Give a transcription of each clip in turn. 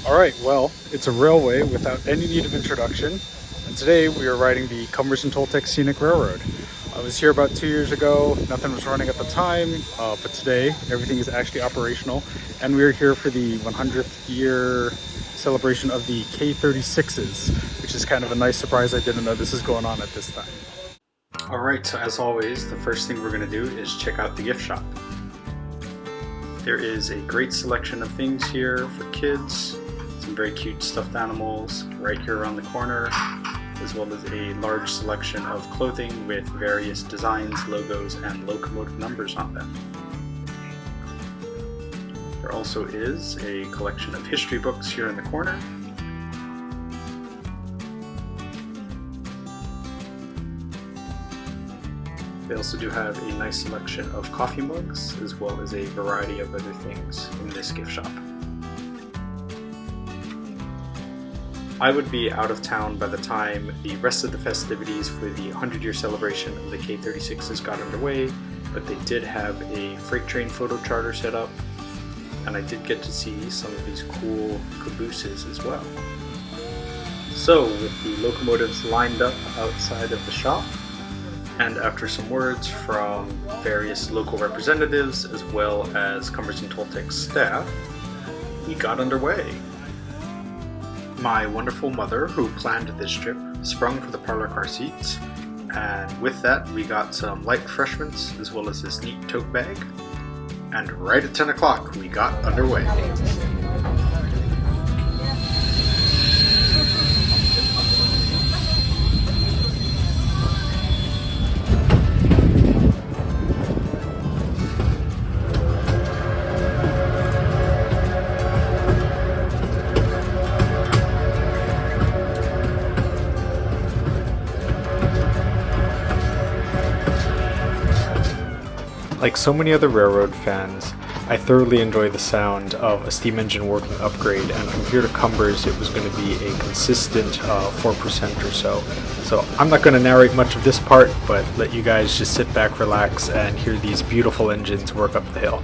Alright, well, it's a railway without any need of introduction, and today we are riding the Cumbers Toltec Scenic Railroad. I was here about 2 years ago, nothing was running at the time, but today everything is actually operational, and we are here for the 100th year celebration of the K36s, which is kind of a nice surprise. I didn't know this is going on at this time. Alright, so as always, the first thing we're going to do is check out the gift shop. There is a great selection of things here for kids. Some very cute stuffed animals right here around the corner, as well as a large selection of clothing with various designs, logos, and locomotive numbers on them. There also is a collection of history books here in the corner. They also do have a nice selection of coffee mugs, as well as a variety of other things in this gift shop. I would be out of town by the time the rest of the festivities for the 100-year celebration of the K36s got underway, but they did have a freight train photo charter set up, and I did get to see some of these cool cabooses as well. So, with the locomotives lined up outside of the shop, and after some words from various local representatives as well as Cumbers Toltec staff, we got underway. My wonderful mother, who planned this trip, sprung for the parlor car seats, and with that we got some light refreshments as well as this neat tote bag, and right at 10 o'clock we got underway. Like so many other railroad fans, I thoroughly enjoy the sound of a steam engine working upgrade, and from here to Cumbers it was going to be a consistent 4% or so. So I'm not going to narrate much of this part, but let you guys just sit back, relax, and hear these beautiful engines work up the hill.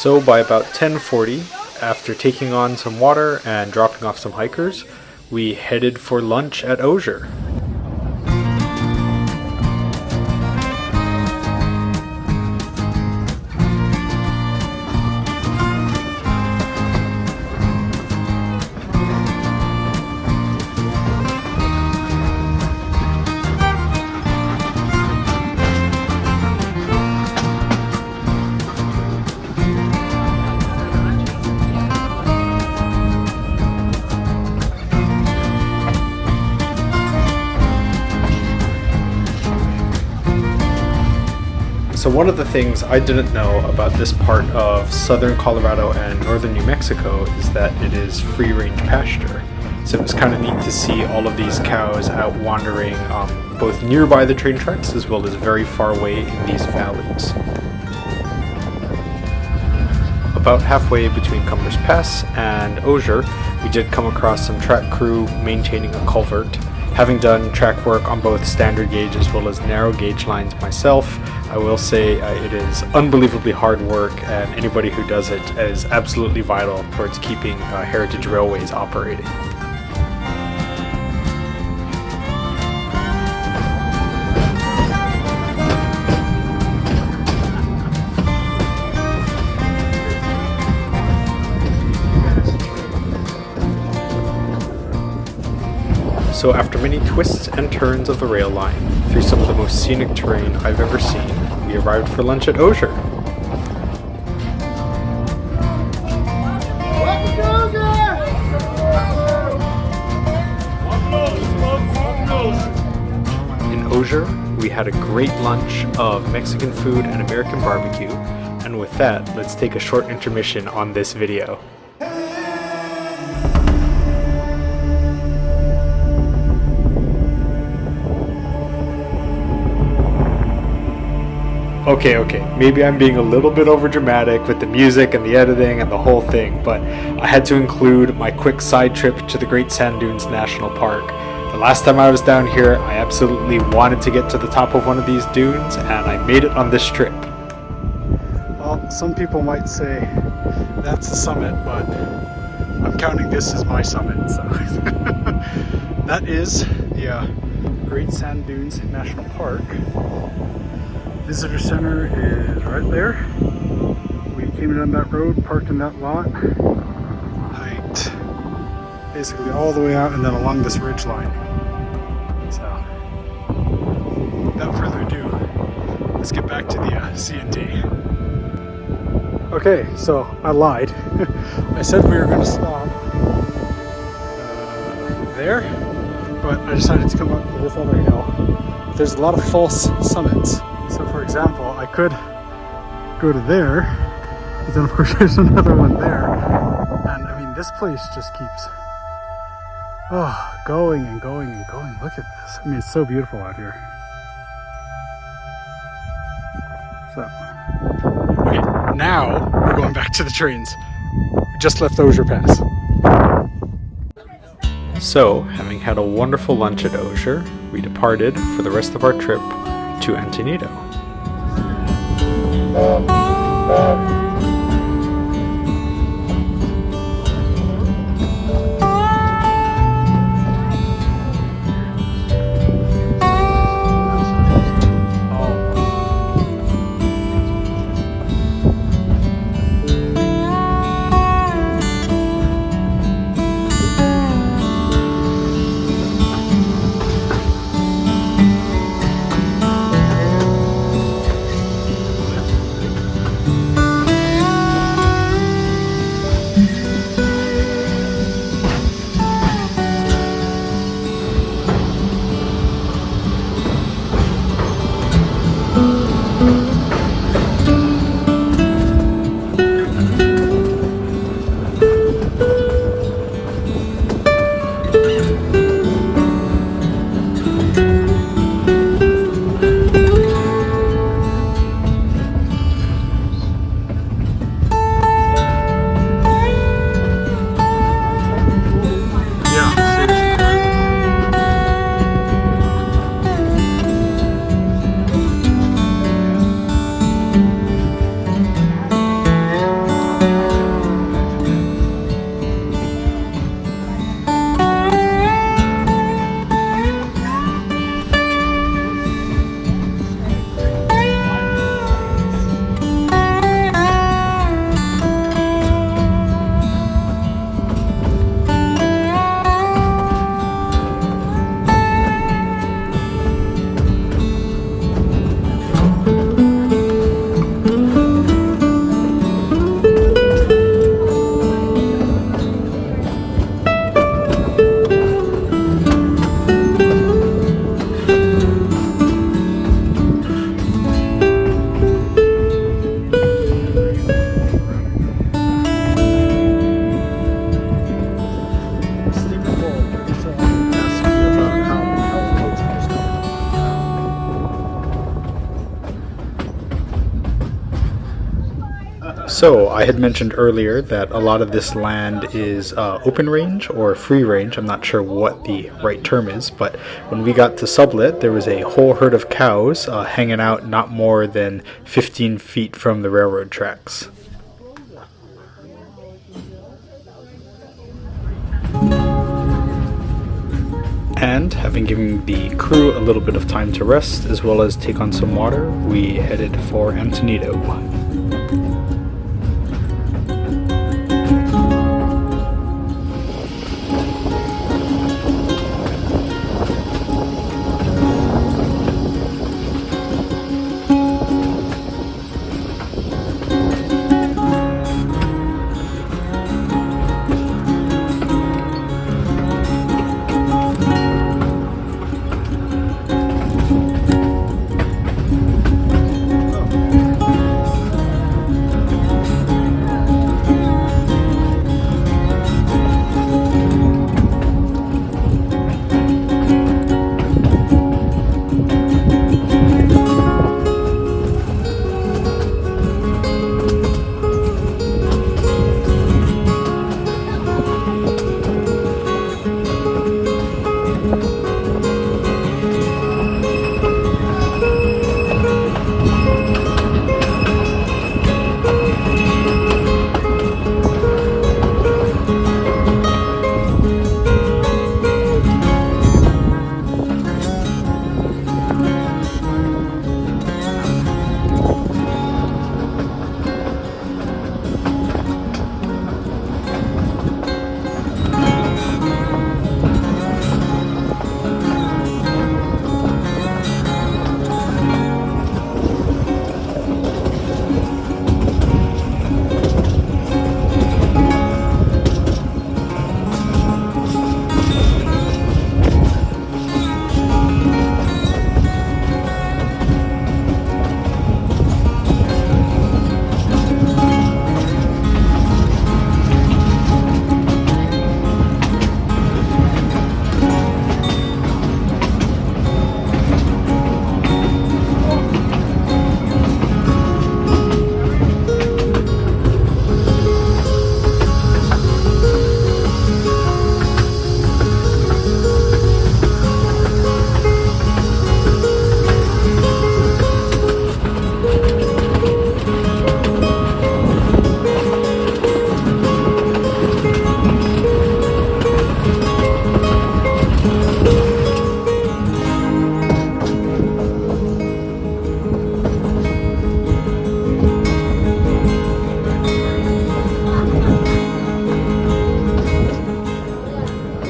So by about 10:40, after taking on some water and dropping off some hikers, we headed for lunch at Osier. So one of the things I didn't know about this part of southern Colorado and northern New Mexico is that it is free-range pasture. So it was kind of neat to see all of these cows out wandering both nearby the train tracks as well as very far away in these valleys. About halfway between Cumbers Pass and Osier, we did come across some track crew maintaining a culvert. Having done track work on both standard gauge as well as narrow gauge lines myself, I will say it is unbelievably hard work, and anybody who does it is absolutely vital towards keeping heritage railways operating. So after many twists and turns of the rail line, through some of the most scenic terrain I've ever seen, we arrived for lunch at Osier. In Osier, we had a great lunch of Mexican food and American barbecue, and with that, let's take a short intermission on this video. Okay, maybe I'm being a little bit overdramatic with the music and the editing and the whole thing, but I had to include my quick side trip to the Great Sand Dunes National Park. The last time I was down here, I absolutely wanted to get to the top of one of these dunes, and I made it on this trip. Well, some people might say that's the summit, but I'm counting this as my summit, so. That is the Great Sand Dunes National Park. Visitor center is right there. We came down that road, parked in that lot, hiked basically all the way out and then along this ridge line. So, without further ado, let's get back to the C&D. Okay, so I lied. I said we were going to stop there, but I decided to come up to this other hill. There's a lot of false summits. So for example, I could go to there, but then of course there's another one there. And I mean, this place just keeps going and going and going. Look at this. I mean, it's so beautiful out here. So, okay, now we're going back to the trains. We just left Osier Pass. So, having had a wonderful lunch at Osier, we departed for the rest of our trip to Antonito. So I had mentioned earlier that a lot of this land is open range or free range. I'm not sure what the right term is, but when we got to Sublet, there was a whole herd of cows hanging out not more than 15 feet from the railroad tracks. And having given the crew a little bit of time to rest as well as take on some water, we headed for Antonito.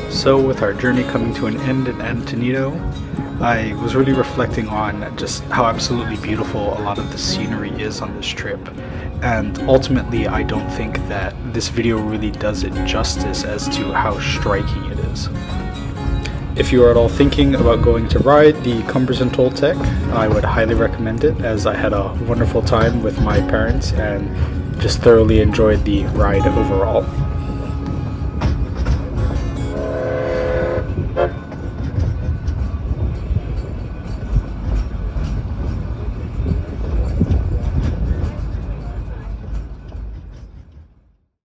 So with our journey coming to an end in Antonito, I was really reflecting on just how absolutely beautiful a lot of the scenery is on this trip. And ultimately, I don't think that this video really does it justice as to how striking it is. If you are at all thinking about going to ride the Cumbers and Toltec, I would highly recommend it, as I had a wonderful time with my parents and just thoroughly enjoyed the ride overall.